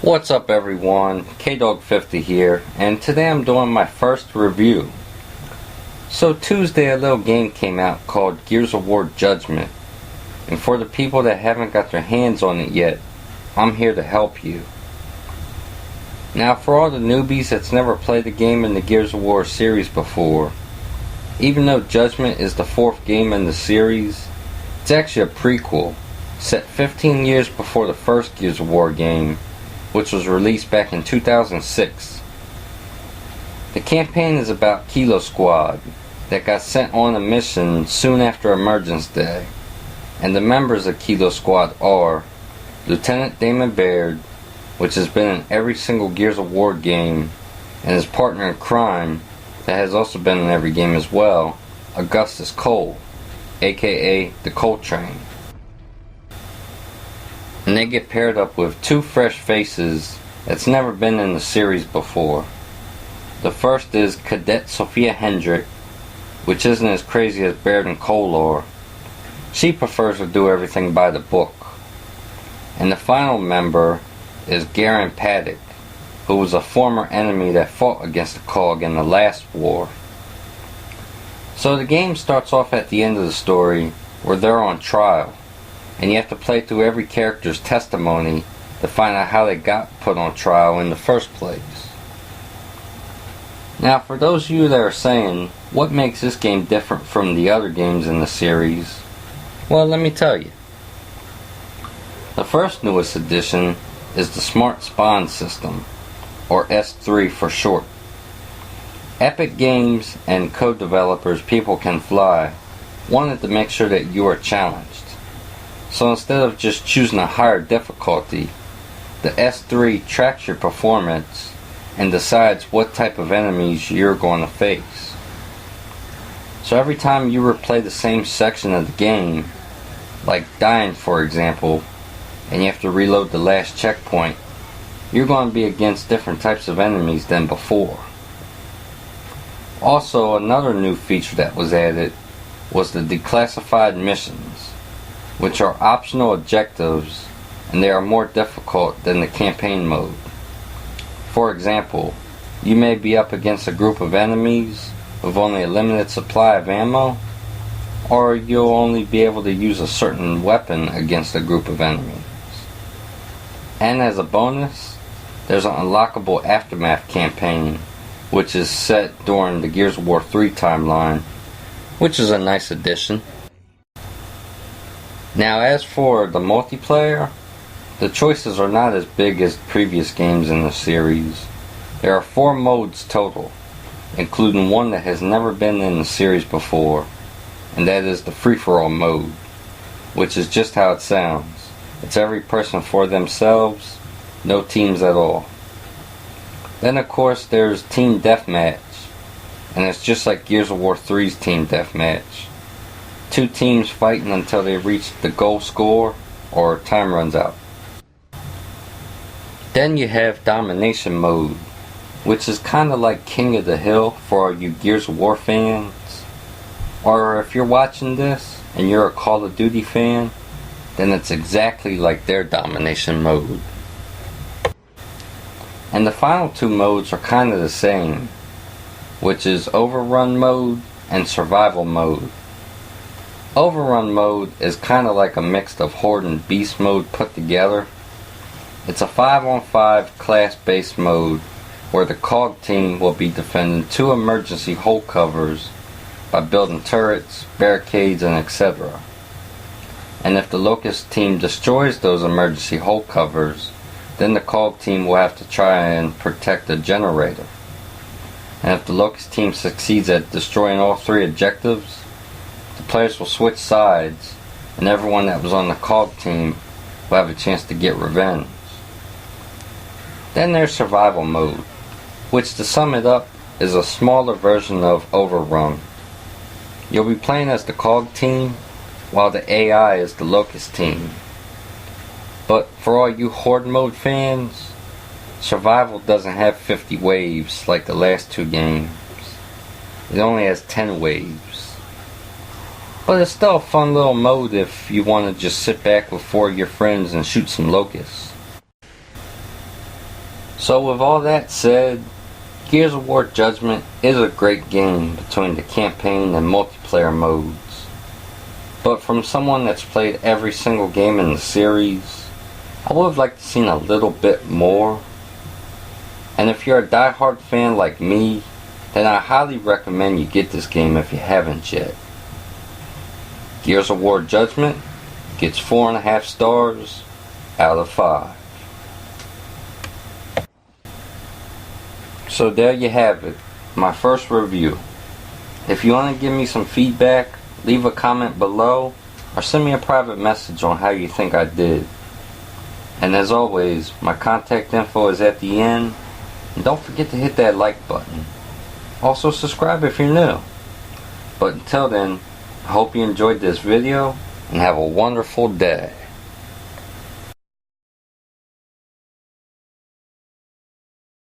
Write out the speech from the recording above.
What's up everyone, KDawg 50 here, and today I'm doing my first review. So Tuesday a little game came out called Gears of War Judgment, and for the people that haven't got their hands on it yet, I'm here to help you. Now for all the newbies that's never played a game in the Gears of War series before, even though Judgment is the fourth game in the series, it's actually a prequel, set 15 years before the first Gears of War game, which was released back in 2006. The campaign is about Kilo Squad that got sent on a mission soon after Emergence Day, and the members of Kilo Squad are Lieutenant Damon Baird, which has been in every single Gears of War game, and his partner in crime that has also been in every game as well, Augustus Cole, aka the Cole Train. And they get paired up with two fresh faces that's never been in the series before. The first is Cadet Sophia Hendrick, which isn't as crazy as Baird and Cole are. She prefers to do everything by the book. And the final member is Garen Paddock, who was a former enemy that fought against the KDawg in the last war. So the game starts off at the end of the story where they're on trial, and you have to play through every character's testimony to find out how they got put on trial in the first place. Now for those of you that are saying, what makes this game different from the other games in the series? Well, let me tell you. The first newest addition is the Smart Spawn system, or S3 for short. Epic Games and co-developers People Can Fly wanted to make sure that you are challenged. So instead of just choosing a higher difficulty, the S3 tracks your performance and decides what type of enemies you're going to face. So every time you replay the same section of the game, like dying for example, and you have to reload the last checkpoint, you're going to be against different types of enemies than before. Also, another new feature that was added was the declassified missions, which are optional objectives, and they are more difficult than the campaign mode. For example, you may be up against a group of enemies with only a limited supply of ammo, or you'll only be able to use a certain weapon against a group of enemies. And as a bonus, there's an unlockable Aftermath campaign, which is set during the Gears of War 3 timeline, which is a nice addition. Now as for the multiplayer, the choices are not as big as previous games in the series. There are 4 modes total, including one that has never been in the series before, and that is the free-for-all mode, which is just how it sounds. It's every person for themselves, no teams at all. Then of course there's Team Deathmatch, and it's just like Gears of War 3's Team Deathmatch. 2 teams fighting until they reach the goal score or time runs out. Then you have Domination Mode, which is kinda like King of the Hill for all you Gears of War fans. Or if you're watching this and you're a Call of Duty fan, then it's exactly like their Domination Mode. And the final 2 modes are kinda the same, which is Overrun Mode and Survival Mode. Overrun Mode is kinda like a mix of Horde and Beast Mode put together. It's a 5-on-5 class-based mode where the KDawg team will be defending 2 emergency hole covers by building turrets, barricades, and etc. And if the Locust team destroys those emergency hole covers, then the KDawg team will have to try and protect the generator. And if the Locust team succeeds at destroying all 3 objectives, the players will switch sides, and everyone that was on the KDawg team will have a chance to get revenge. Then there's Survival Mode, which to sum it up is a smaller version of Overrun. You'll be playing as the KDawg team, while the AI is the Locust team. But for all you Horde Mode fans, Survival doesn't have 50 waves like the last 2 games. It only has 10 waves. But it's still a fun little mode if you want to just sit back with 4 of your friends and shoot some locusts. So with all that said, Gears of War Judgment is a great game between the campaign and multiplayer modes. But from someone that's played every single game in the series, I would have liked to seen a little bit more. And if you're a die-hard fan like me, then I highly recommend you get this game if you haven't yet. Gears of War Judgment gets 4.5 stars out of 5. So there you have it, my first review. If you want to give me some feedback, leave a comment below or send me a private message on how you think I did. And as always, my contact info is at the end. And don't forget to hit that like button. Also subscribe if you're new. But until then, I hope you enjoyed this video and have a wonderful day.